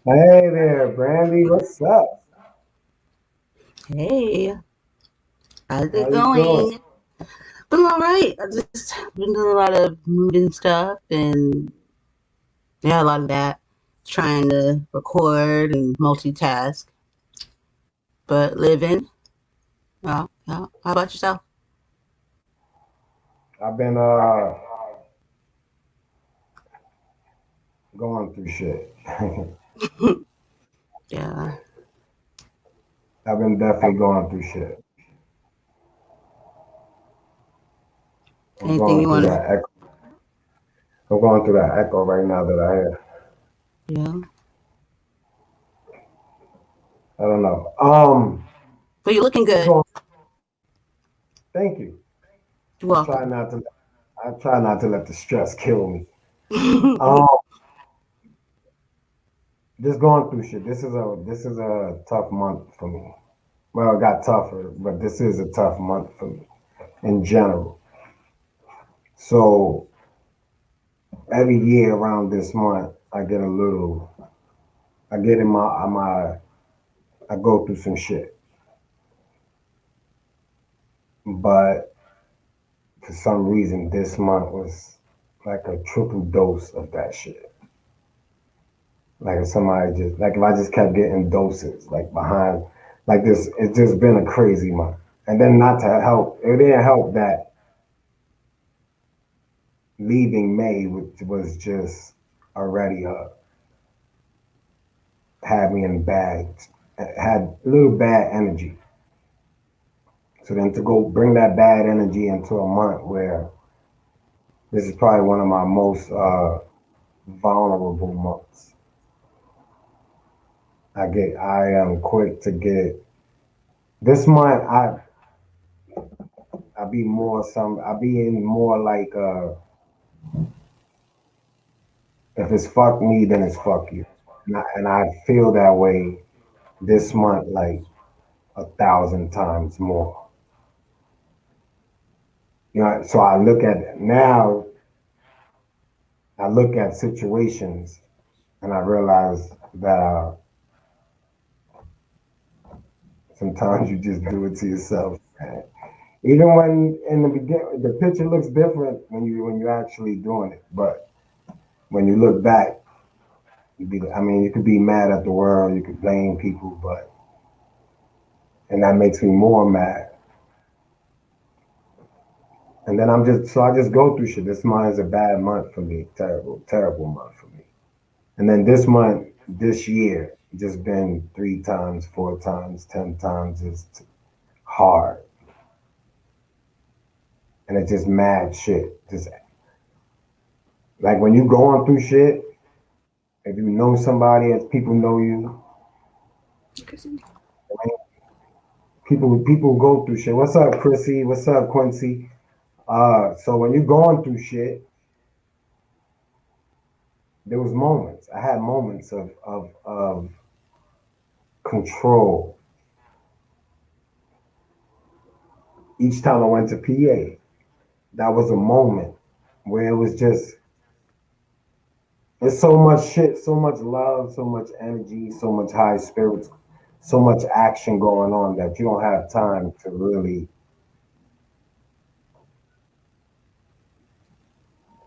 Hey there, Brandy. What's up? Hey, how's How it you doing? going? Been all right. I just been doing a lot of moving stuff and yeah, a lot of that. Trying to record and multitask, but living. Yeah, yeah. How about yourself? I've been going through shit. Yeah. I've been definitely going through shit. I'm Anything going you through wanna? that echo. I'm going through that echo right now that I hear. Yeah. I don't know. But you're looking What's good. going? Thank you. You're I try welcome. not to. I try not to let the stress kill me. Um, just going through shit. This is a tough month for me. Well, it got tougher, but this is a tough month for me in general. So every year around this month, I get a little. I get in my I go through some shit, but for some reason this month was like a triple dose of that shit. Like if somebody just like if I just kept getting doses like behind like this, it's just been a crazy month. And then not to help, it didn't help that leaving May, which was just already had me in bad, had a little bad energy. So then to go bring that bad energy into a month where this is probably one of my most vulnerable months. I am quick to get this month. I be in more like if it's fuck me, then it's fuck you, and I feel that way this month like 1,000 times more. So I look at now. I look at situations and I realize that sometimes you just do it to yourself. Even when in the beginning, the picture looks different when you actually doing it, but when you look back, I mean, you could be mad at the world, you could blame people, but and that makes me more mad. And then I just go through shit. This month is a bad month for me, terrible, terrible month for me. And then this month, this year, just been 3 times, 4 times, 10 times is hard, and it's just mad shit. Just like when you going through shit, if you know somebody, as people know you, people go through shit. What's up, Chrissy? What's up, Quincy? So when you're going through shit, there was moments. I had moments of control. Each time I went to PA, that was a moment where it was just there's so much shit, so much love, so much energy, so much high spirits, so much action going on that you don't have time to really.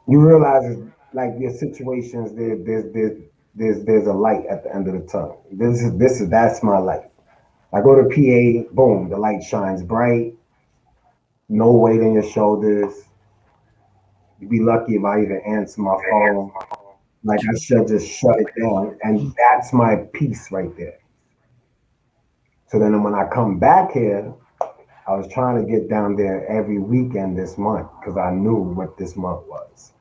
You realize it's like your situations. There's a light at the end of the tunnel. This is that's my light. I go to PA, boom, the light shines bright, no weight on your shoulders. You'd be lucky if I even answer my phone. Like I should just shut it down, and that's my peace right there. So then when I come back here, I was trying to get down there every weekend this month because I knew what this month was,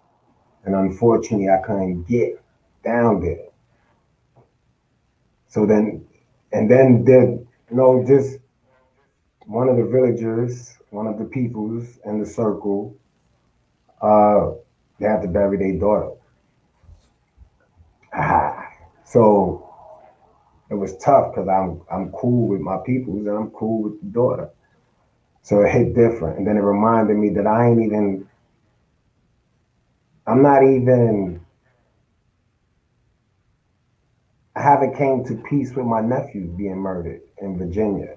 and unfortunately, I couldn't get down there. So then, and then just one of the villagers, one of the peoples in the circle, uh, they had to bury their daughter. Ah, so it was tough because I'm cool with my peoples and I'm cool with the daughter. So it hit different, and then it reminded me that I'm not even. I haven't came to peace with my nephew being murdered in Virginia.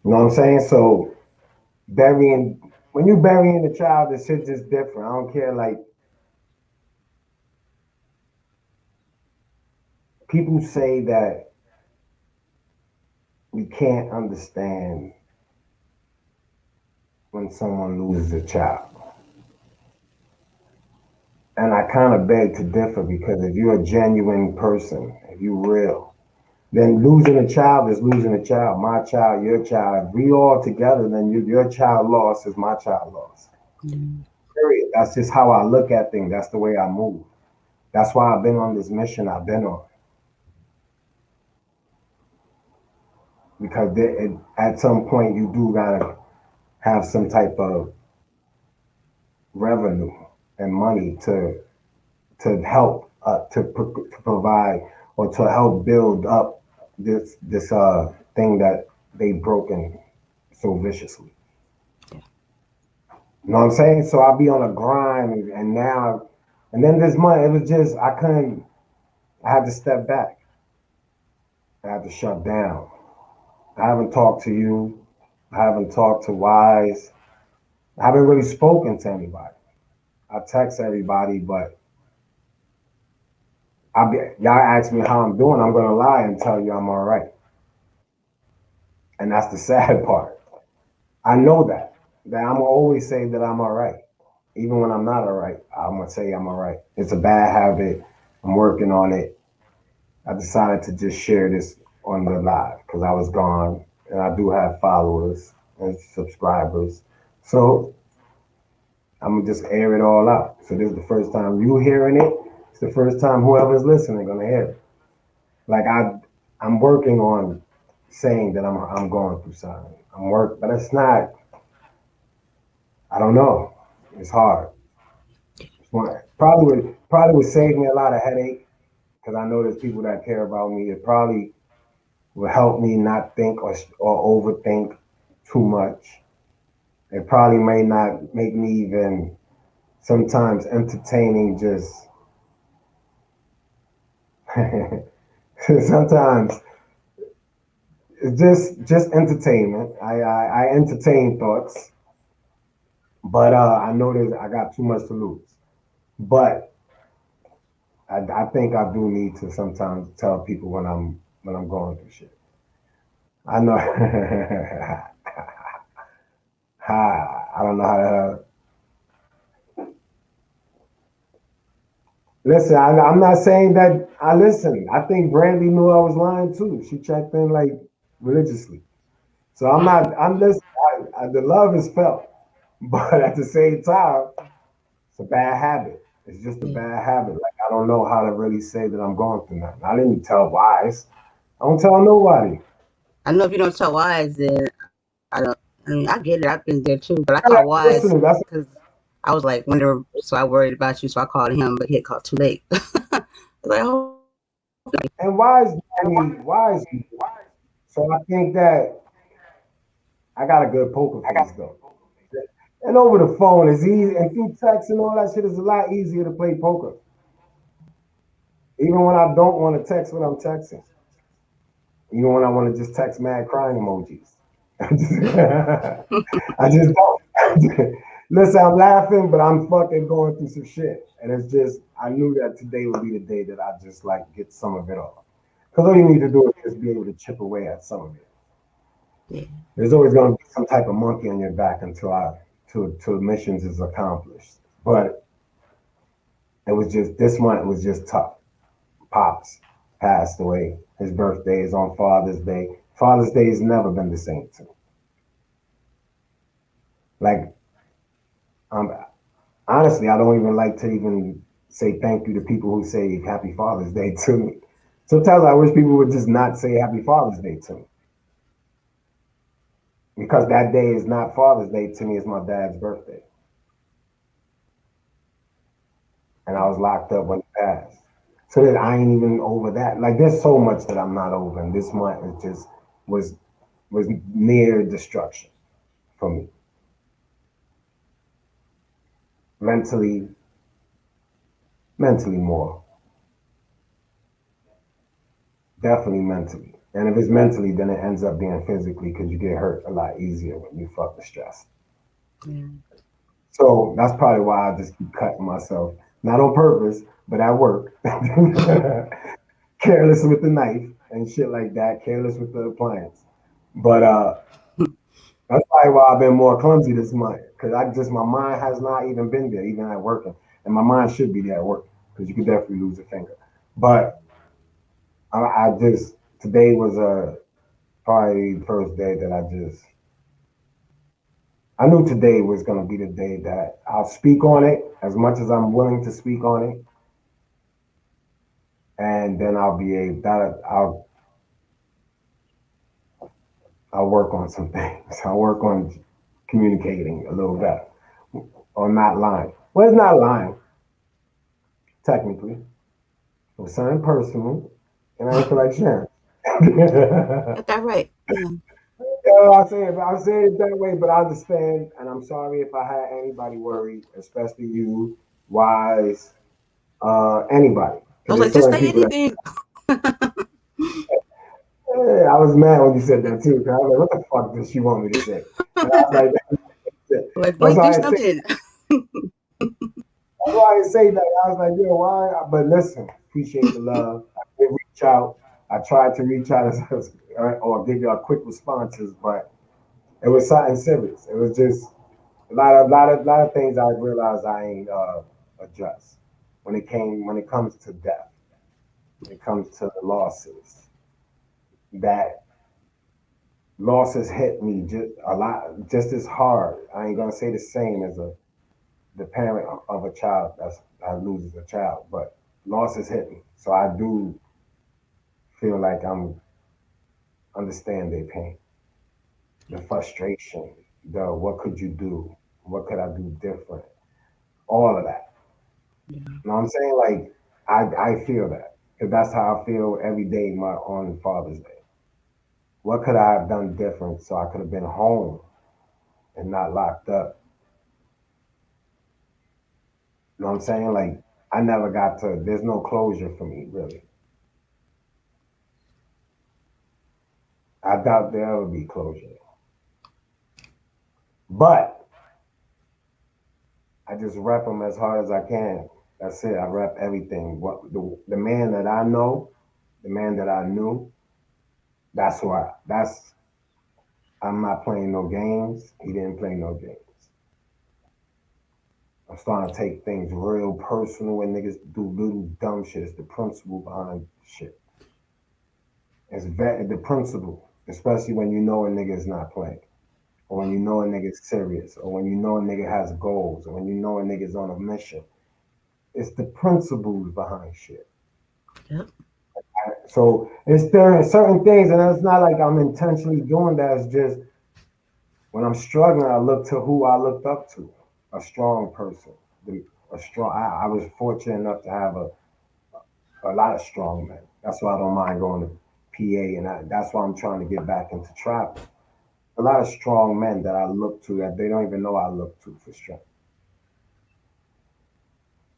You know what I'm saying? So burying when you burying a child, the shit just different. I don't care. Like people say that we can't understand when someone loses a child. And I kind of beg to differ because if you're a genuine person, if you're real, then losing a child is losing a child. My child, your child. If we all together, then your child lost is my child lost. Mm. Period. That's just how I look at things. That's the way I move. That's why I've been on this mission I've been on. Because at some point you do gotta have some type of revenue and money to help to provide or to help build up this thing that they broken so viciously. You know what I'm saying? So I'll be on a grind and now and then this month it was just I couldn't I had to step back. I had to shut down. I haven't talked to you. I haven't talked to Wise. I haven't really spoken to anybody. I text everybody, but y'all ask me how I'm doing, I'm gonna lie and tell you I'm all right. And that's the sad part. I know that I'm gonna always say that I'm all right. Even when I'm not all right, I'm gonna say I'm all right. It's a bad habit. I'm working on it. I decided to just share this on the live because I was gone and I do have followers and subscribers. So I'm gonna just air it all out. So this is the first time you hearing it. It's the first time whoever's listening gonna hear it. Like I'm working on saying that I'm going through something. But it's not. I don't know. It's hard. Probably would save me a lot of headache because I know there's people that care about me. It probably will help me not think or overthink too much. It probably may not make me even sometimes entertaining just sometimes it's just entertainment. I entertain thoughts, but I know that I got too much to lose. But I think I do need to sometimes tell people when I'm going through shit. I know. I don't know how to. Listen, I'm not saying that I listen. I think Brandy knew I was lying too. She checked in like religiously. So I'm not. I'm just. The love is felt, but at the same time, it's a bad habit. It's just a Yeah. bad habit. Like I don't know how to really say that I'm going through nothing. I didn't tell Wise. I don't tell nobody. I know if you don't tell Wise, then I don't. I mean, I get it. I've been there too, but I I called like Wise listening. That's because I was like, wonder. So I worried about you, so I called him, but he had called too late. I was like, oh, and Wise. So I think that I got a good poker face though. And over the phone is easy, and through text and all that shit is a lot easier to play poker. Even when I don't want to text when I'm texting. Even when I want to just text mad crying emojis. I just don't. Listen, I'm laughing, but I'm fucking going through some shit. And it's just, I knew that today would be the day that I just like get some of it off. Because all you need to do is just be able to chip away at some of it. yeah, There's always going to be some type of monkey on your back till missions is accomplished. But it was just this month was just tough. Pops passed away. His birthday is on Father's Day. Father's Day has never been the same to me. Like, um, honestly, I don't even like to even say thank you to people who say Happy Father's Day to me. Sometimes I wish people would just not say Happy Father's Day to me because that day is not Father's Day to me. It's my dad's birthday, and I was locked up when he passed. So that I ain't even over that. Like, there's so much that I'm not over, and this month it just was was near destruction for me mentally, mentally more. Definitely mentally. And if it's mentally, then it ends up being physically because you get hurt a lot easier when you fucking stressed. Yeah. So that's probably why I just keep cutting myself. Not on purpose, but at work. Careless with the knife and shit like that. Careless with the appliance. But that's probably why I've been more clumsy this month. Cause I just my mind has not even been there, even at working. And my mind should be there at work. Cause you could definitely lose a finger. But I just today was probably the first day that I knew today was gonna be the day that I'll speak on it as much as I'm willing to speak on it, and then I'll be able that I'll work on some things. I'll work on communicating a little better or not lying. Well, it's not lying technically. It was something personal, and I ain't feel like sharing. Got that right. Yeah. Yeah, I say it that way, but I understand, and I'm sorry if I had anybody worried, especially you, Wise, anybody, I because was there's like, just certain say people that. anything. Hey, I was mad when you said that too. 'Cause I was like, "What the fuck does she want me to say?" And I was like, Like, "That's wait, why do I say. something. That's why I say that." I was like, "Yo, why?" But listen, appreciate the love. I did reach out. I tried to reach out or give you a quick responses, but it was something serious. It was just lot of things I realized I ain't addressed when it comes to death, when it comes to the losses. That losses hit me just a lot, just as hard. I ain't gonna say the same as the parent of a child that loses a child, but losses hit me. So I do feel like I'm understand their pain, the frustration, the what could you do, what could I do different, all of that. Yeah. You know what I'm saying? Like I feel that because that's how I feel every day my on Father's Day. What could I have done different so I could have been home and not locked up? You know what I'm saying? Like I never got to. There's no closure for me really. I doubt there ever be closure. But I just rep them as hard as I can. That's it. I rep everything. What the man that I know, the man that I knew, that's why. That's I'm not playing no games. He didn't play no games. I'm starting to take things real personal when niggas do little dumb shit. It's the principle behind shit. The principle, especially when you know a nigga is not playing, or when you know a nigga is serious, or when you know a nigga has goals, or when you know a nigga is on a mission. It's the principles behind shit. Yep. So it's there are certain things, and it's not like I'm intentionally doing that. It's just when I'm struggling, I look to who I looked up to, a strong person. A strong. I was fortunate enough to have a lot of strong men. That's why I don't mind going to PA, and that's why I'm trying to get back into traveling. A lot of strong men that I look to that they don't even know I look to for strength.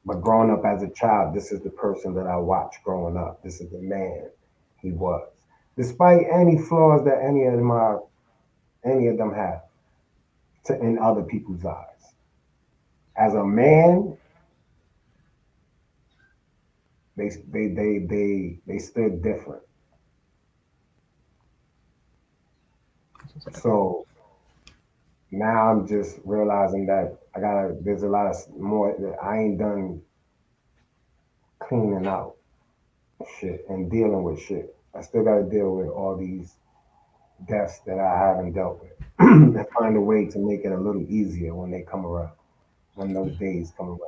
But growing up as a child, this is the person that I watched growing up. This is the man he was. Despite any flaws that any of them have in other people's eyes. As a man, they stood different. So now I'm just realizing that there's a lot of more that I ain't done cleaning out shit and dealing with shit. I still got to deal with all these deaths that I haven't dealt with and find a way to make it a little easier when they come around, when those days come around.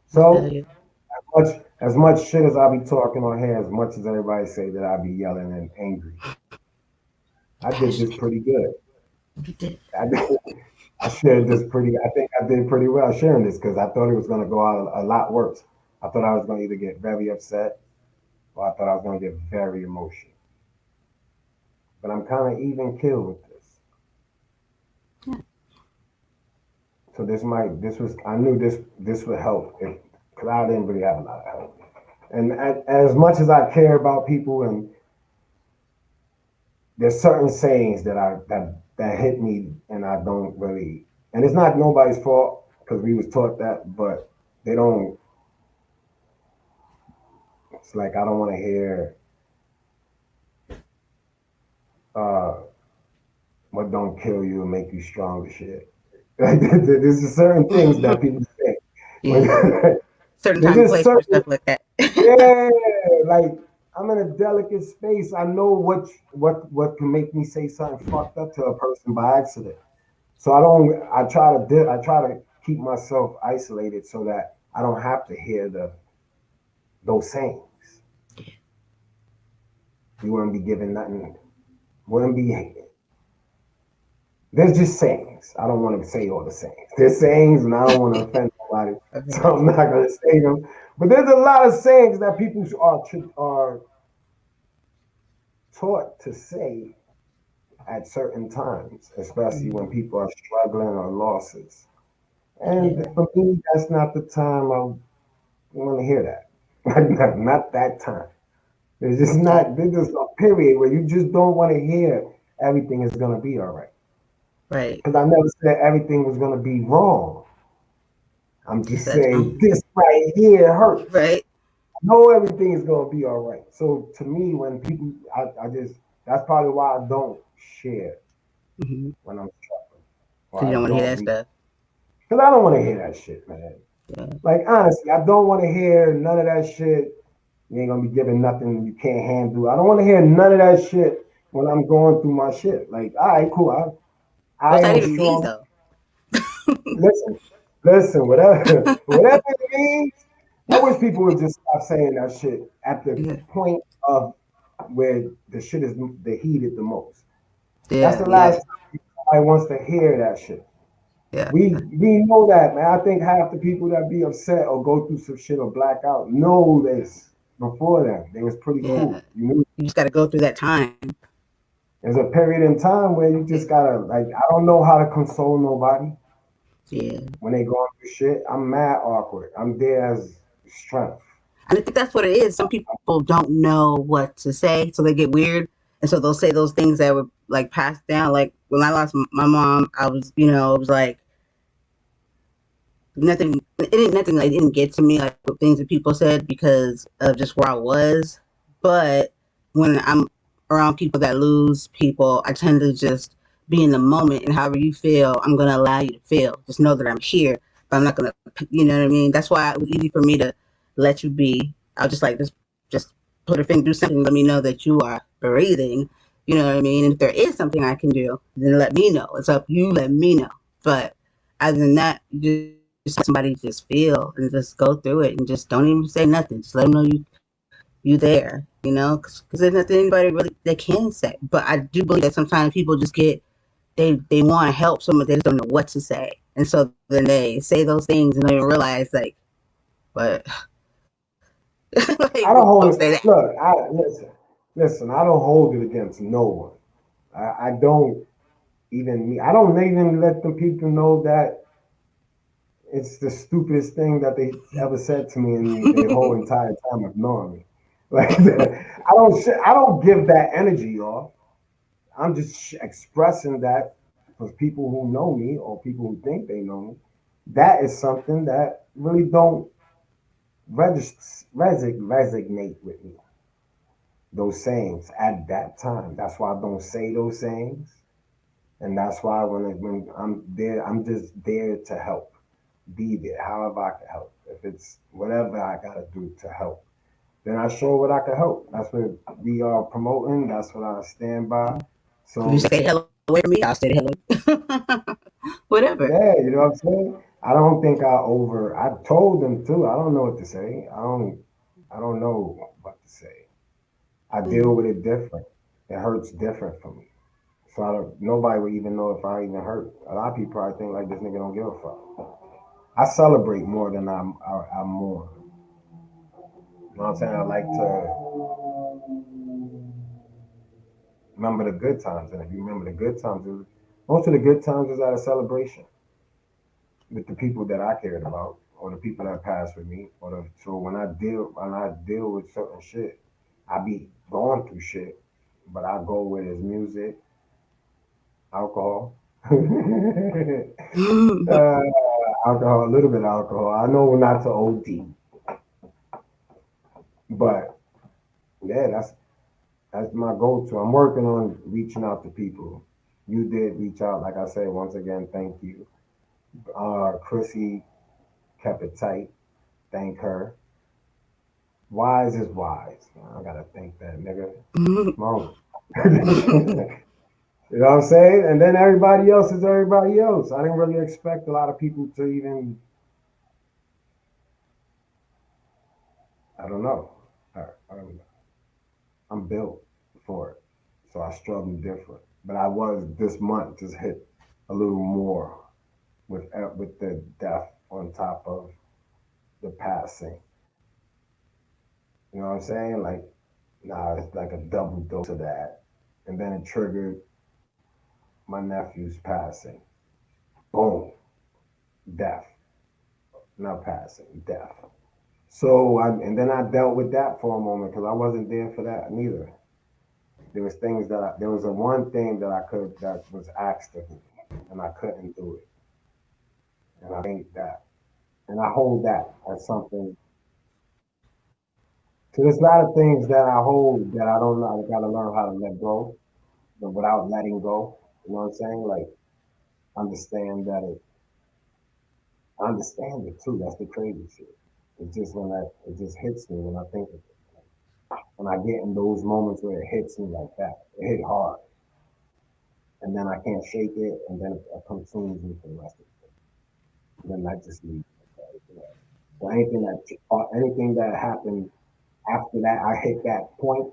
I feel So you. as much shit as I be talking on here, as much as everybody say that I be yelling and angry, I did this Passionate. pretty good. You did. I did, I shared this pretty. I think I did pretty well sharing this because I thought it was going to go out a lot worse. I thought I was going to either get very upset or I thought I was going to get very emotional. But I'm kind of even killed with this. Yeah. So this was I knew this would help if because I didn't really have a lot of help. And as much as I care about people, and there's certain sayings that hit me, and I don't really. And it's not nobody's fault because we was taught that, but they don't. It's like I don't want to hear uh, what don't kill you and make you stronger shit. There's just certain things that people say. When Yeah. Certain there's time and just place for certain, stuff like that. yeah, like I'm in a delicate space. I know what can make me say something fucked up to a person by accident. So I don't. I try to keep myself isolated so that I don't have to hear those sayings. You wouldn't be giving nothing. Wouldn't be. There's just sayings. I don't want to say all the sayings. There's sayings, and I don't want to offend nobody, so Okay. I'm not going to say them. But there's a lot of sayings that people are taught to say at certain times, especially when Mhm. people are struggling or losses. And Yeah. for me, that's not the time I want to hear that. Not that time. There's just Yeah. not. There's just a period where you just don't want to hear everything is gonna be all right. Right. Because I never said everything was gonna be wrong. I'm Just just that saying time. this right here hurts. Right. I know everything is gonna be all right. So to me, when people, I just that's probably why I don't share Hmm. when I'm struggling, or Because you I don't want to hear don't that be, stuff. because I don't want to hear that shit, man. Yeah. Like honestly, I don't want to hear none of that shit. You ain't gonna be giving nothing you can't handle. I don't want to hear none of that shit when I'm going through my shit. Like, all right, cool. I What's that am even mean, strong. though? Listen, listen. Whatever it means. I wish people would just stop saying that shit at the Yeah. point of where the shit is the heated the most. That's Yeah. the last Yeah. time somebody wants to hear that shit. Yeah. We know that, man. I think half the people that be upset or go through some shit or black out know this before them. They was pretty Yeah. cool. You knew You just got to go through that time. there's a period in time where you Yeah. just gotta like I don't know how to console nobody Yeah. when they going through shit. I'm mad awkward. I'm there as strength. And I think that's what it is. Some people don't know what to say, so they get weird, and so they'll say those things that were like passed down. Like when I lost my mom, I was, it was like nothing. It didn't nothing. Like, it didn't get to me like the things that people said because of just where I was. But when I'm around people that lose people, I tend to just be in the moment, and however you feel, I'm gonna allow you to feel. Just know that I'm here, but I'm not gonna. You know what I mean? That's why it was easy for me to let you be. I'll just like just put a finger, do something, let me know that you are breathing. You know what I mean? And if there is something I can do, then let me know. It's up you. Let me know. But other than that, you just let somebody just feel and just go through it and just don't even say nothing. Just let them know you there. Because there's nothing anybody really they can say. But I do believe that sometimes people just get they want to help someone, they just don't know what to say, and so then they say those things and they realize like, but like, I don't don't hold say it. that. Look, listen. I don't hold it against no one. I don't I don't even let them people know that it's the stupidest thing that they ever said to me in their whole entire time of knowing me. Like I don't give that energy off. I'm just expressing that for people who know me or people who think they know me. That is something that really don't resonate with me. Those sayings at that time. That's why I don't say those sayings, and that's why when I'm there, I'm just there to help, be there, however I can help. If it's whatever I gotta do to help, then I show what I can help. That's what we are promoting. That's what I stand by. If you So say hello away from me, I'll say hello. Whatever. yeah, you know what I'm saying? I don't think I told them too. I don't know what to say. I don't know what to say. I deal with it different. It hurts different for me. So nobody would even know if I even hurt. A lot of people probably think like this nigga don't give a fuck. I celebrate more than I mourn. You know what I'm saying? I like to remember the good times. And if you remember the good times, most of the good times is at a celebration with the people that I cared about. or the people that pass with me, so when I deal with certain shit, I be going through shit, but I go with his music, alcohol, uh, alcohol, a little bit of alcohol. I know not to OD, but yeah, that's my go-to. I'm working on reaching out to people. You did reach out, like I said. Once again, thank you. Chrissy kept it tight. Thank her. Wise is wise. I gotta thank that nigga. Come on. You know what I'm saying? And then everybody else is everybody else. I didn't really expect a lot of people to even, I don't know. I'm built for it. So I struggle different. But I was this month just hit a little more with the death on top of the passing. You know what I'm saying? Like, nah, it's like a double dose of that. And then it triggered my nephew's passing. Boom, death. Not passing, death. And then I dealt with that for a moment because I wasn't there for that neither. There was a one thing that was asked of me, and I couldn't do it. And I think that, and I hold that as something. So there's a lot of things that I hold that I don't know. I gotta learn how to let go, but without letting go. You know what I'm saying? Like understand that it. I understand it too. That's the crazy shit. It's just it just hits me when I think of it. When I get in those moments where it hits me like that, it hit hard, and then I can't shake it, and then it consumes me for the rest of it. And then that just leaves. So anything that happened after that, I hit that point.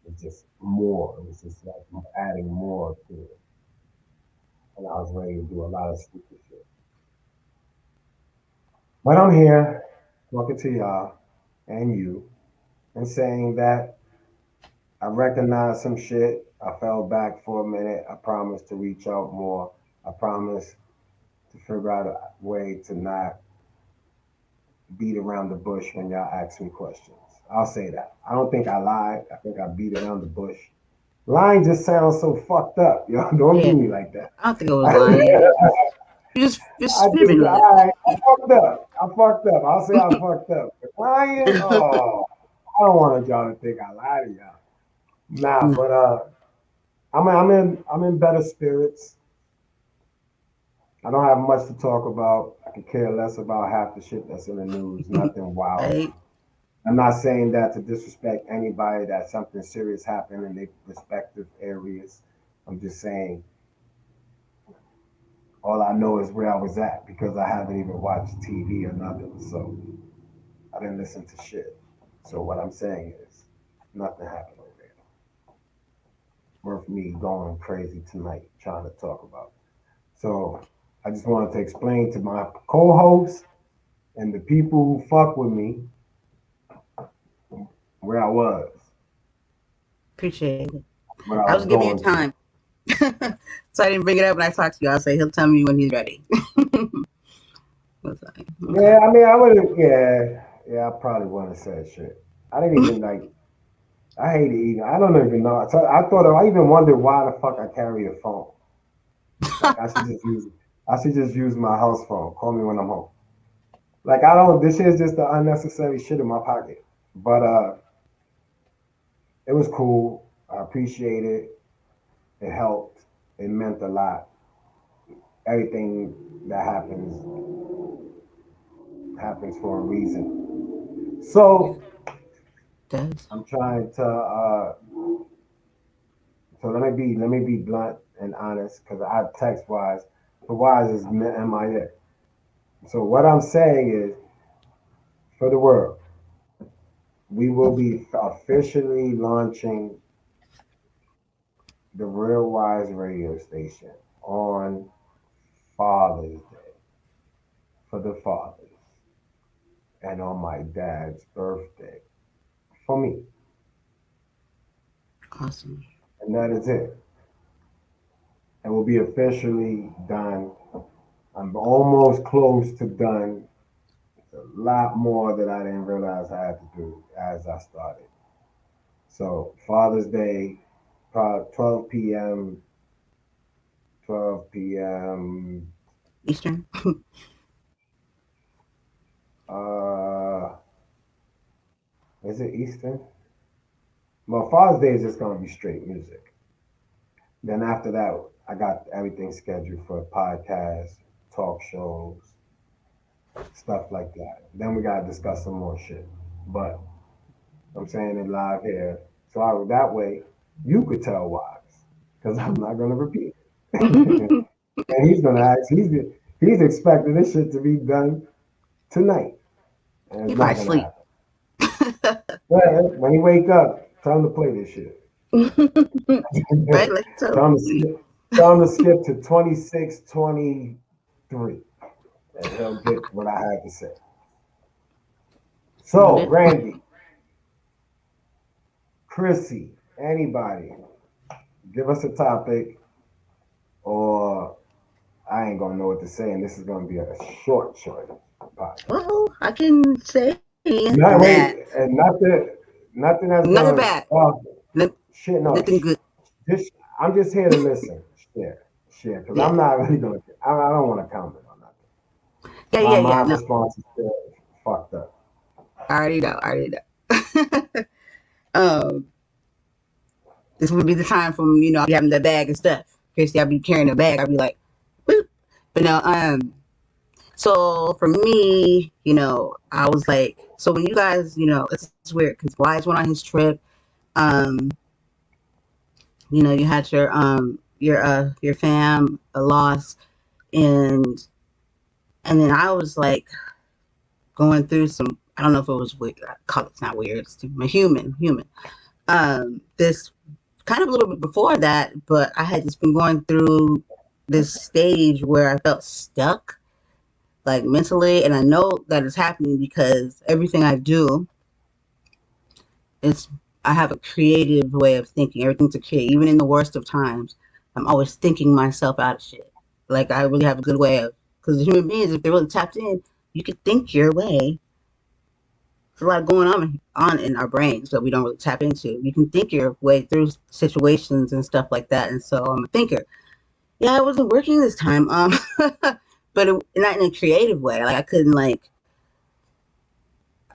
It's just more. It was just like adding more to it, and I was ready to do a lot of stupid shit. But I'm here talking to y'all and you and saying that I recognized some shit. I fell back for a minute. I promised to reach out more. I promised to figure out a way to not beat around the bush when y'all ask me questions. I'll say that. I don't think I lied. I think I beat around the bush. Lying just sounds so fucked up. Yo, don't do Yeah, me like that. I don't think it was lying. You're spitting on I fucked up. I fucked up. I'll say I fucked up. But lying, it. oh, I don't want y'all to think I lied to y'all. Nah, No, but I'm in better spirits. I don't have much to talk about. I could care less about half the shit that's in the news. Nothing wild. right? I'm not saying that to disrespect anybody that something serious happened in their respective areas. I'm just saying all I know is where I was at because I haven't even watched TV or nothing. So I didn't listen to shit. So what I'm saying is nothing happened over there. Worth me going crazy tonight trying to talk about. So I just wanted to explain to my co-hosts and the people who fuck with me where I was, Appreciate it. what I I was was giving you going through. time. So I didn't bring it up when I talked to you. I'll say he'll tell me when he's ready. Was like, okay. Yeah, I mean, I would have. Yeah, I probably wouldn't have said shit. I didn't even like. I hate it even. I don't even know. So I thought. I even wondered why the fuck I carry a phone. Like I should just use my house phone. Call me when I'm home. Like I don't. This shit is just the unnecessary shit in my pocket. But it was cool. I appreciate it. It helped. It meant a lot. Everything that happens for a reason. Yeah, So does. I'm trying to. So let me be blunt and honest because I text Wise. But Wise is MIA. So what I'm saying is, for the world, we will be officially launching the Real Wise radio station on Father's Day for the fathers and on my dad's birthday for me. Awesome. And that is it. It will be officially done. I'm almost close to done lot more that I didn't realize I had to do as I started. So Father's Day, probably 12 p.m. 12 p.m. Eastern. Uh, is it Eastern? Well, Father's Day is just gonna be straight music. Then after that, I got everything scheduled for podcasts, talk shows, stuff like that. Then we gotta discuss some more shit. But I'm saying it live here, so that way you could tell Wise, because I'm not gonna repeat it. And he's gonna ask. He's expecting this shit to be done tonight, and He it's probably not gonna sleep. happen. Well, when he wake up, tell him to play this shit. Right? Like tell so. him to skip. Tell him to skip to 26:23, and he'll get what I had to say. So, Noted. Randy, Chrissy, anybody, give us a topic, or I ain't gonna know what to say, and this is gonna be a short podcast. Well, I can say No, that wait, and nothing that's nothing gonna. bad. Oh, No- shit, no. Nothing good. This, I'm just here to listen. Share, because Yeah. I'm not really gonna. I don't want to comment on nothing. Yeah, My yeah, yeah. my No. response is still fucked up. I already know. I already know. um, this would be the time for I'll be having the bag and stuff. Basically, I'll be carrying the bag. I'll be like, boop. But no, so for me, I was like, so when you guys, it's weird because Wise went on his trip. Um, you had your fam a loss, and then I was like going through some. I don't know if it was weird. I call it's not weird. It's a human. This kind of a little bit before that, but I had just been going through this stage where I felt stuck, like mentally, and I know that it's happening because everything I do, it's I have a creative way of thinking. Everything's a create, even in the worst of times. I'm always thinking myself out of shit. Like I really have a good way of because human beings, if they're really tapped in, you can think your way. There's a lot going on in our brains that we don't really tap into. You can think your way through situations and stuff like that. And so I'm a thinker. Yeah, I wasn't working this time. But not in a creative way. Like I couldn't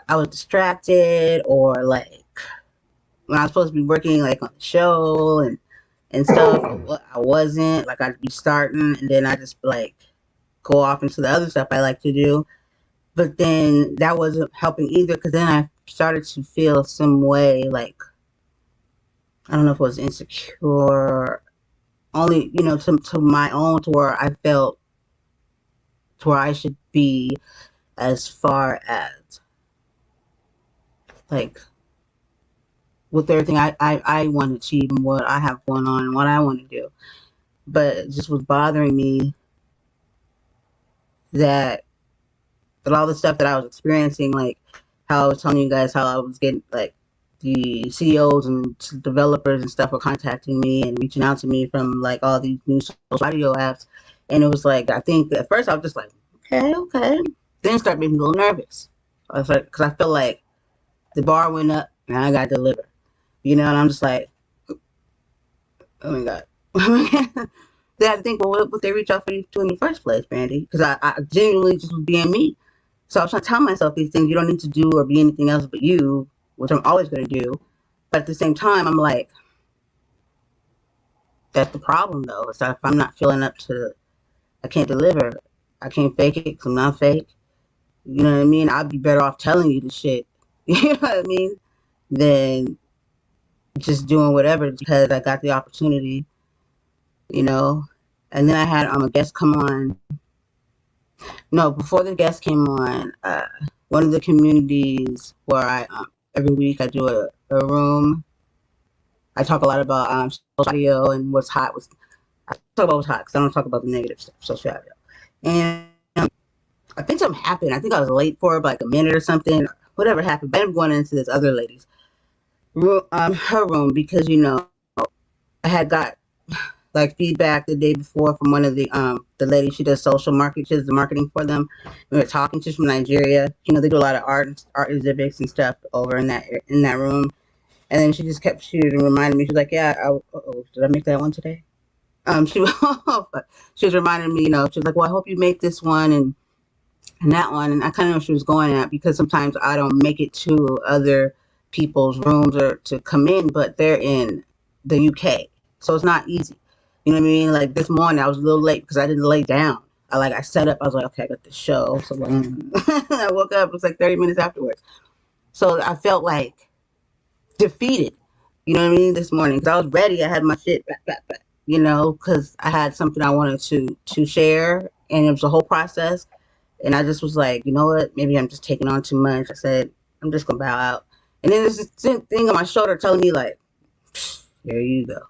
I was distracted or like when I was supposed to be working like on the show and stuff. I wasn't like I'd be starting and then I just like go off into the other stuff I like to do. But then that wasn't helping either because then I started to feel some way like I don't know if it was insecure, only to my own to where I felt to where I should be as far as like with everything I want to achieve and what I have going on and what I want to do. But it just was bothering me that all the stuff that I was experiencing, like how I was telling you guys how I was getting like the CEOs and developers and stuff were contacting me and reaching out to me from like all these new social audio apps. And it was like, I think at first I was just like, okay. Then it started making me a little nervous. I was like, because I felt like the bar went up and I got delivered, and I'm just like, oh my God. Then I think, well, what would they reach out for you to in the first place, Brandy? Because I genuinely just was being me. So I was trying to tell myself these things you don't need to do or be anything else but you, which I'm always going to do. But at the same time, I'm like, that's the problem though. It's like if I'm not feeling up to, I can't deliver. I can't fake it because I'm not fake. You know what I mean? I'd be better off telling you the shit. You know what I mean? Than just doing whatever because I got the opportunity, you know. And then I had a guest come on. No, before the guest came on, one of the communities where I every week I do a room. I talk a lot about social audio and what's hot. I talk about what's hot because I don't talk about the negative stuff, social audio. And I think something happened. I think I was late for it by like a minute or something. Whatever happened, but I'm going into this other lady's room, her room because I had got like feedback the day before from one of the lady. She does social market. She does the marketing for them. We were talking. She's from Nigeria. You know, they do a lot of art exhibits and stuff over in that room. And then she reminded me. She's like, yeah, did I make that one today? She she was reminding me, you know, she was like, well, I hope you make this one and that one. And I kind of know what she was going at, because sometimes I don't make it to other people's rooms or to come in, but they're in the UK, so it's not easy. You know what I mean? Like this morning, I was a little late because I didn't lay down. I set up. I was like, okay, I got the show. So I woke up. It was like 30 minutes afterwards. So I felt like defeated. You know what I mean? This morning, because I was ready. I had my shit back. You know, because I had something I wanted to share, and it was a whole process. And I just was like, you know what? Maybe I'm just taking on too much. I said, I'm just gonna bow out. And then there's this thing on my shoulder telling me like, there you go.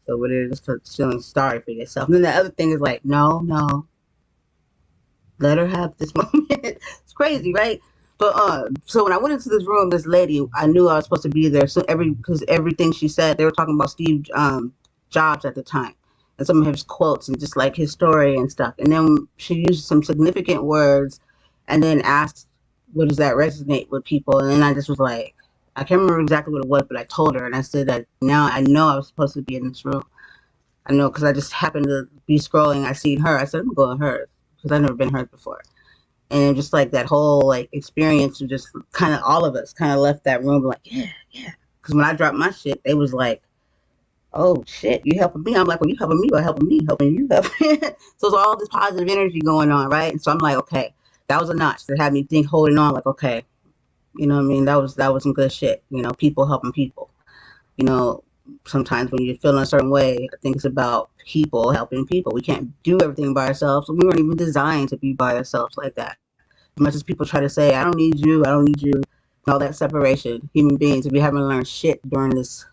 So what it is, just feeling sorry for yourself. And then the other thing is like, no, let her have this moment. It's crazy, right? But so when I went into this room, this lady, I knew I was supposed to be there. So because everything she said, they were talking about Steve Jobs at the time, and some of his quotes and just like his story and stuff. And then she used some significant words, and then asked, "What does that resonate with people?" And then I just was like, I can't remember exactly what it was, but I told her, and I said that now I know I was supposed to be in this room. I know because I just happened to be scrolling. I seen her. I said, I'm going to hers because I've never been hers before. And just like that whole like experience of just kind of all of us kind of left that room like, yeah. Because when I dropped my shit, they was like, oh shit, you helping me? I'm like, well, you helping me or helping me? Helping you. Helping. So it's all this positive energy going on, right? And so I'm like, okay, that was a notch that had me holding on like, okay, you know what I mean? That was some good shit. You know, people helping people. You know, sometimes when you're feeling a certain way, I think it's about people helping people. We can't do everything by ourselves. We weren't even designed to be by ourselves like that. As much as people try to say, I don't need you, and all that separation, human beings, we haven't learned shit during this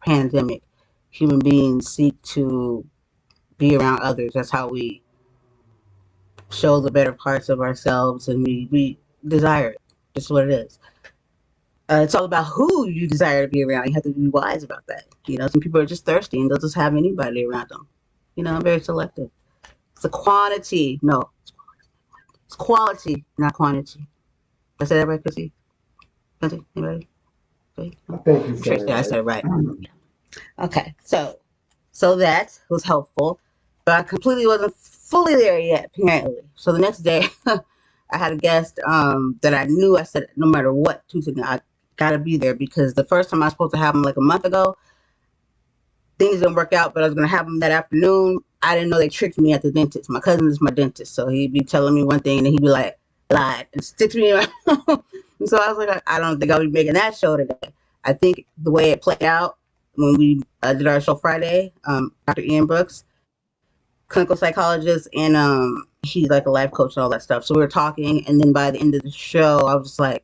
pandemic. Human beings seek to be around others. That's how we show the better parts of ourselves, and we desire it. That's what it is. It's all about who you desire to be around. You have to be wise about that. You know, some people are just thirsty and they'll just have anybody around them. You know, I'm very selective. It's a quantity. No, it's quality, not quantity. Did I say that right, Chrissy? Anybody? I think you said Sure, I said it right. Okay, so that was helpful, but I completely wasn't fully there yet, apparently. So the next day, I had a guest that I knew. I said, no matter what, Tuesday, I gotta be there, because the first time I was supposed to have him like a month ago, things didn't work out, but I was gonna have him that afternoon. I didn't know they tricked me at the dentist. My cousin is my dentist, so he'd be telling me one thing and he'd be like, lied, and sticks me in my and so I was like, I don't think I'll be making that show today. I think the way it played out when we did our show Friday, Dr. Ian Brooks, clinical psychologist, and he's like a life coach and all that stuff. So we were talking, and then by the end of the show, I was just like,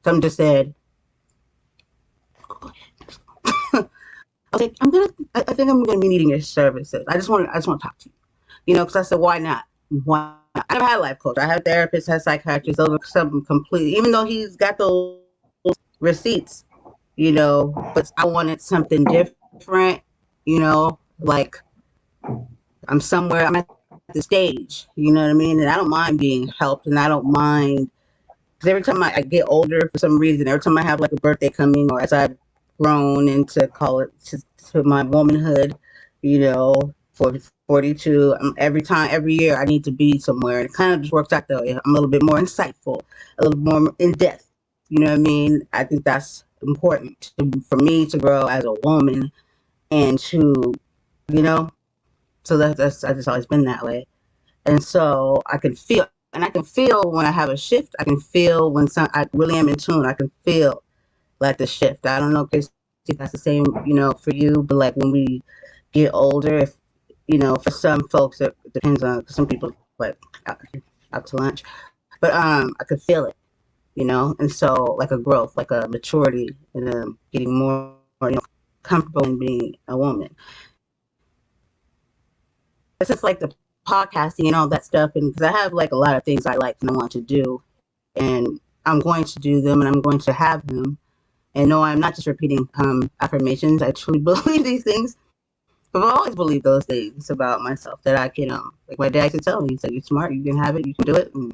someone just said, I was like, I think I'm gonna be needing your services. I just want to talk to you, you know, because I said, why not? Why not? I never had a life coach. I had therapists, had psychiatrists, those are something completely. Even though he's got those receipts, you know, but I wanted something different, you know, like I'm at the stage, you know what I mean? And I don't mind being helped, and I don't mind, because every time I get older, for some reason, every time I have like a birthday coming, or as I've grown into to my womanhood, you know, for 42, every year I need to be somewhere. And it kind of just works out that way. I'm a little bit more insightful, a little more in depth. You know what I mean? I think that's important for me to grow as a woman, and to, you know, so that's I just always been that way. And so I can feel when I have a shift. I can feel when I really am in tune. I can feel like the shift. I don't know if that's the same, you know, for you, but like when we get older, if, you know, for some folks it depends on, some people like out to lunch, but I could feel it, you know. And so like a growth, like a maturity, and getting more, you know, comfortable in being a woman. It's just like the podcasting and all that stuff, and because I have like a lot of things I like and I want to do, and I'm going to do them, and I'm going to have them. And no, I'm not just repeating affirmations. I truly believe these things. But I always believe those things about myself that I can, like my dad used to tell me, he said, "You're smart, you can have it, you can do it," and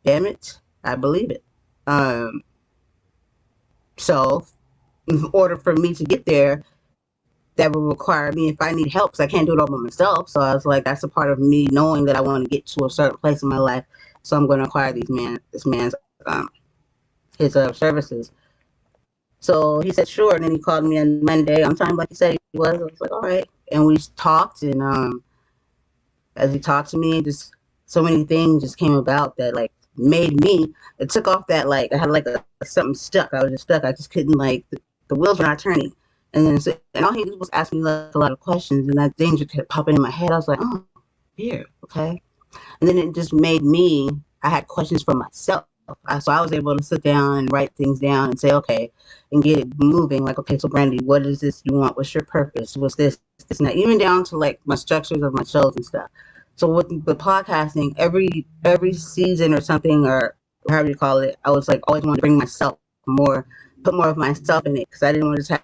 damn it, I believe it. Um, so in order for me to get there, that would require me if I need help, because I can't do it all by myself. So I was like, that's a part of me knowing that I want to get to a certain place in my life. So I'm going to acquire this man's um, his services. So he said, sure. And then he called me on Monday on time, like he said he was. I was like, all right. And we talked. And as he talked to me, just so many things just came about that like made me, it took off that like, I had like something stuck. I was just stuck. I just couldn't like, the wheels were not turning. And then, and all he did was ask me like a lot of questions. And that thing just kept popping in my head. I was like, oh, here, okay. And then it just made me, I had questions for myself. So I was able to sit down and write things down and say, okay, and get it moving. Like, okay, so Brandy, what is this you want? What's your purpose? What's this, and that? Even down to like my structures of my shows and stuff. So with the podcasting, every season or something, or however you call it, I was like always wanting to bring myself more, put more of myself in it, because I didn't want to just have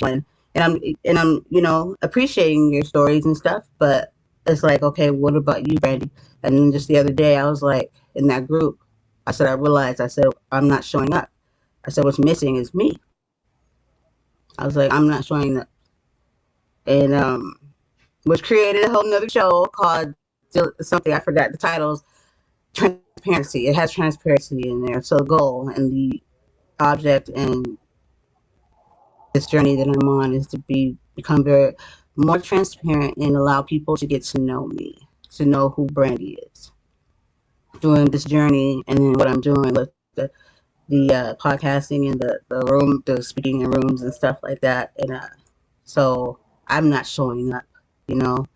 one. And I'm appreciating your stories and stuff, but it's like, okay, what about you, Brandy? And then just the other day, I was like in that group. I said, I realized, I said, I'm not showing up. I said, what's missing is me. I was like, I'm not showing up. And which created a whole nother show called something, I forgot the titles, Transparency. It has transparency in there. So the goal and the object and this journey that I'm on is to become very more transparent and allow people to get to know me, to know who Brandy is. Doing this journey and then what I'm doing with the podcasting and the speaking in rooms and stuff like that. And so I'm not showing up, you know,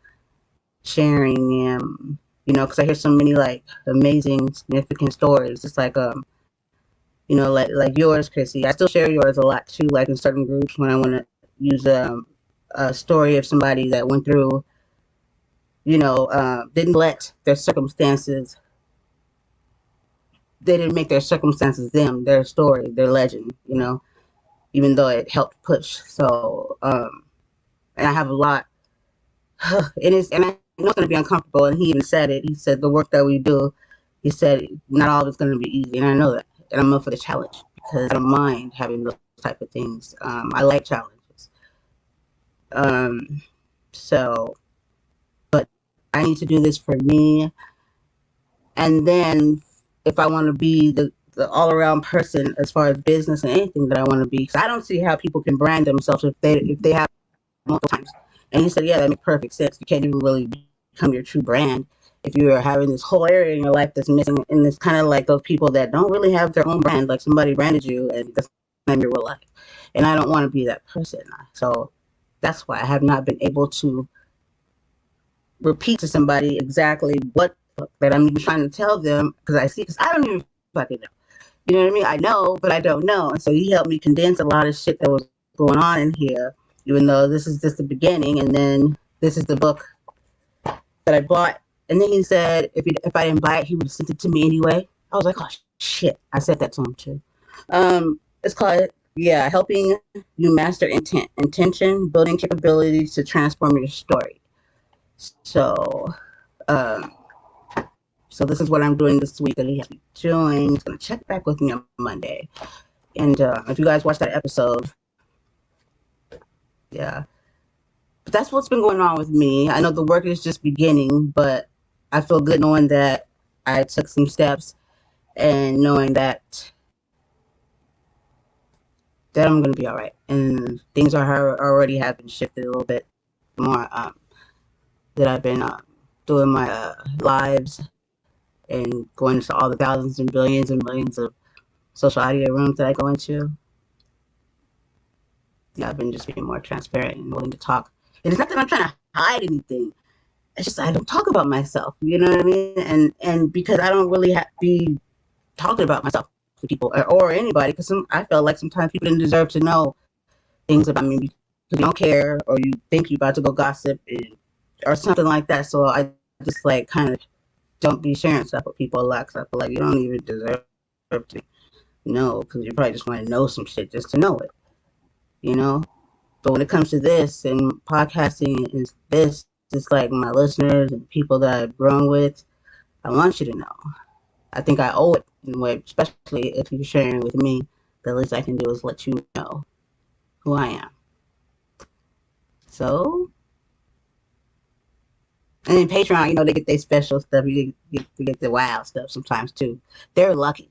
sharing because I hear so many like amazing, significant stories. It's like like yours, Chrissy. I still share yours a lot too, like in certain groups when I want to use a story of somebody that went through, didn't let their circumstances. They didn't make their circumstances their story, their legend, even though it helped push. So, and I have a lot, and I know it's going to be uncomfortable. And he even said it. He said the work that we do, he said not all of it's going to be easy, and I know that, and I'm up for the challenge because I don't mind having those type of things. I like challenges. So, but I need to do this for me, and then if I want to be the all-around person as far as business and anything that I want to be, because I don't see how people can brand themselves if they have multiple times. And he said, yeah, that makes perfect sense. You can't even really become your true brand if you are having this whole area in your life that's missing. And it's kind of like those people that don't really have their own brand, like somebody branded you and that's not your real life. And I don't want to be that person. So that's why I have not been able to repeat to somebody exactly what that I'm even trying to tell them, because I don't even fucking know. You know what I mean? I know, but I don't know. And so he helped me condense a lot of shit that was going on in here, even though this is just the beginning. And then this is the book that I bought. And then he said if I didn't buy it, he would have sent it to me anyway. I was like, oh shit. I said that to him too. It's called Helping You Master Intention, Building Capabilities to Transform Your Story. So so this is what I'm doing this week that he has me doing. He's going to check back with me on Monday. And if you guys watched that episode, yeah. But that's what's been going on with me. I know the work is just beginning, but I feel good knowing that I took some steps and knowing that I'm going to be all right. And things already have been shifted a little bit more, that I've been doing my lives and going into all the thousands and billions and millions of social audio rooms that I go into. Yeah, I've been just being more transparent and willing to talk. And it's not that I'm trying to hide anything. It's just I don't talk about myself. You know what I mean? And because I don't really have to be talking about myself to people or anybody, because I feel like sometimes people didn't deserve to know things about me because you don't care or you think you're about to go gossip or something like that. So I just like kind of don't be sharing stuff with people a lot, because I feel like you don't even deserve to know, because you probably just want to know some shit just to know it, But when it comes to this and podcasting is this, it's like my listeners and people that I've grown with, I want you to know. I think I owe it in a way, especially if you're sharing with me. The least I can do is let you know who I am. So, and then Patreon, they get their special stuff. You get the wild stuff sometimes too. They're lucky.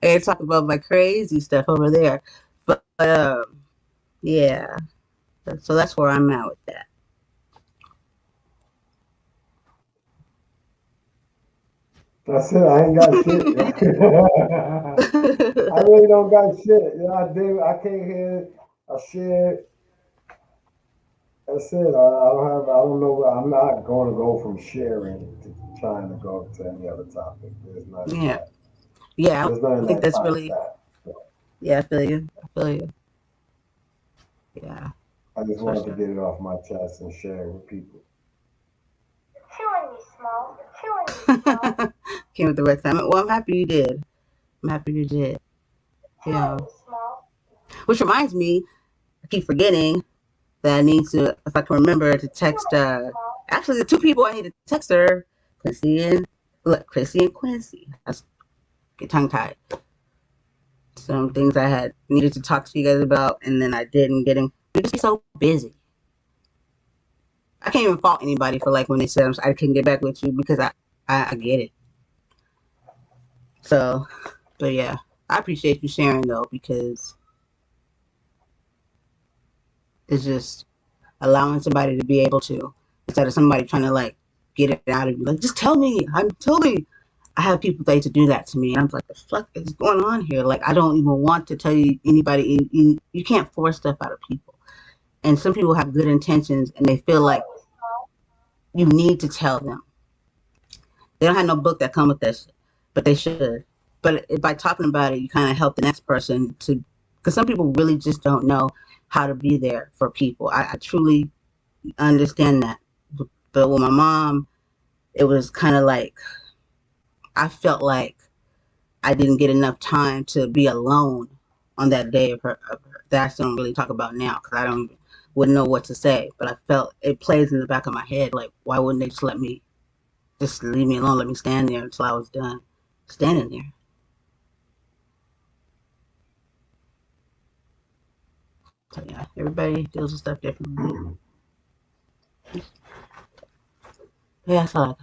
They talk about my crazy stuff over there. But yeah, so that's where I'm at with that. That's it. I ain't got shit. I really don't got shit. I did. I can't hear. I shit. That's it. I don't have. I don't know. I'm not going to go from sharing to trying to go to any other topic. There's none in Yeah, that. yeah. There's none I in think that that's really. concept. So Yeah, I feel you. I feel you. Yeah, I just that's for wanted to sure. get it off my chest and share it with people. Killing me, Small. Killing me, Small. Came with the right time. Well, I'm happy you did. I'm happy you did. Killing Yeah. me, Small. Which reminds me, I keep forgetting that I need to, if I can remember, to text. Killing me, Small. Actually, the two people I need to text her, Chrissy and Quincy. I get tongue tied. Some things I had needed to talk to you guys about, and then I didn't. We just be so busy. I can't even fault anybody for like when they said I couldn't get back with you because I get it. So, but yeah, I appreciate you sharing though because it's just allowing somebody to be able to instead of somebody trying to like get it out of you. Like, just tell me. Tell me. I have people that used to do that to me, and I'm like, the fuck is going on here? Like, I don't even want to tell you anybody. You can't force stuff out of people. And some people have good intentions, and they feel like Killing me, Small. you need to tell them. They don't have no book that come with this, but they should. But by talking about it, you kind of help the next person to, because some people really just don't know how to be there for people. I truly understand that. But with my mom, it was kind of like I felt like I didn't get enough time to be alone on that day of her. That's what I don't really talk about now because I don't wouldn't know what to say. But I felt it plays in the back of my head like, why wouldn't they just leave me alone, let me stand there until I was done standing there. So yeah, everybody deals with stuff differently. Yeah, that's all I got.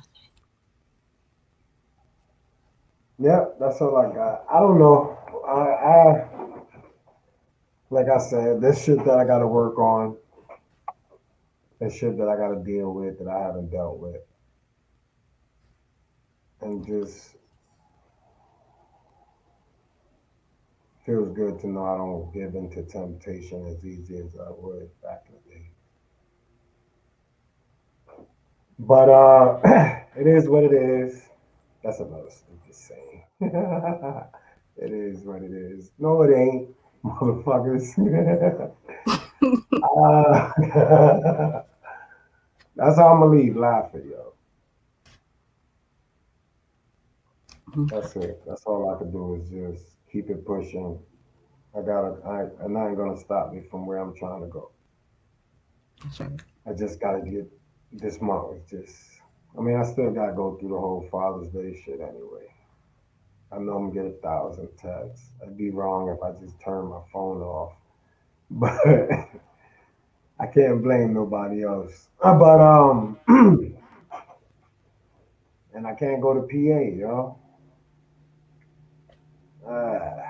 Yep, that's all I got. I don't know. I like I said, this shit that I got to work on. This shit that I got to deal with that I haven't dealt with, and just feels good to know I don't give into temptation as easy as I would back in the day. But it is what it is. That's another stupid saying. It is what it is. No, it ain't, motherfuckers. That's how I'm gonna leave laughing, yo. That's it. That's all I can do is just keep it pushing. And I ain't gonna stop me from where I'm trying to go. That's right. I just gotta get this month. It's just, I mean, I still gotta go through the whole Father's Day shit anyway. I know I'm gonna get 1,000 texts. I'd be wrong if I just turn my phone off, but I can't blame nobody else. But and I can't go to PA, yo. Uh,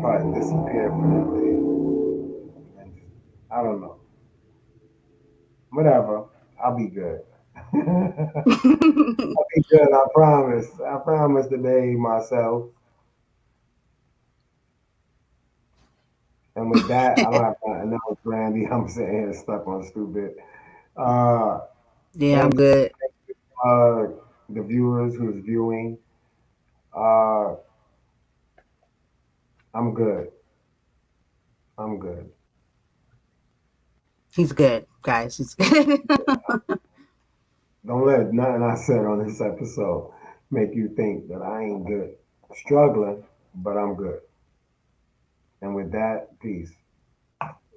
probably disappear for that day. And just, I don't know. Whatever. I'll be good. I'll be good. I promise. I promise today myself. And with that, I don't have to announce Brandy. I'm sitting here stuck on stupid. Uh, Yeah, I'm and good. uh, the viewers who's viewing, uh, I'm good. I'm good. He's good, guys. He's good. Don't let nothing I said on this episode make you think that I ain't good. Struggling, but I'm good. And with that, peace.